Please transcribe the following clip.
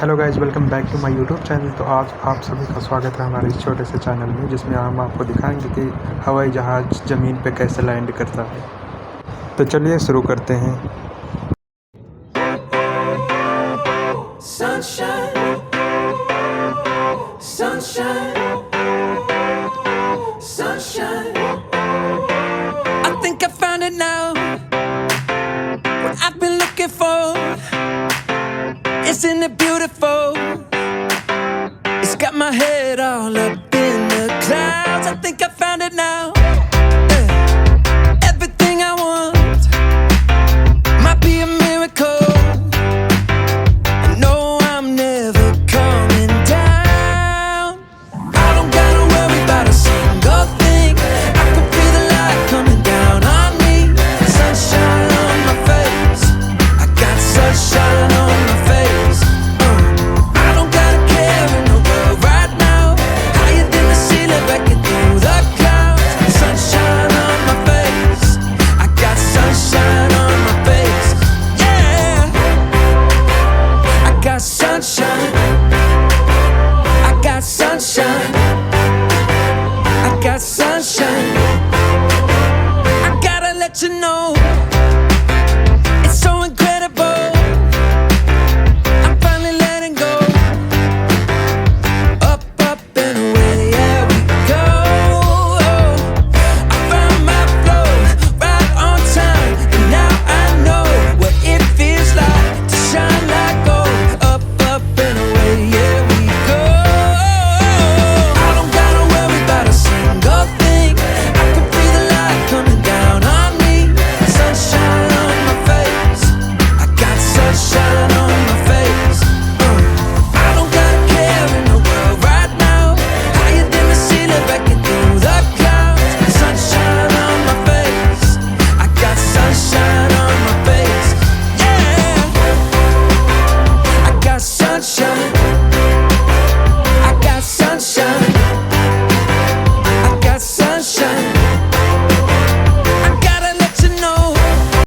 Hello guys, welcome back to my YouTube channel. तो आज आप सभी का स्वागत है हमारे इस छोटे से चैनल में, जिसमें हम आपको दिखाएंगे कि हवाई जहाज़ ज़मीन पे कैसे लैंड करता है। तो चलिए शुरू करते हैं। Sunshine, sunshine, sunshine. I think I found it now. What I've been looking for. Isn't it beautiful? It's got my head all up in the clouds. I think I found it now.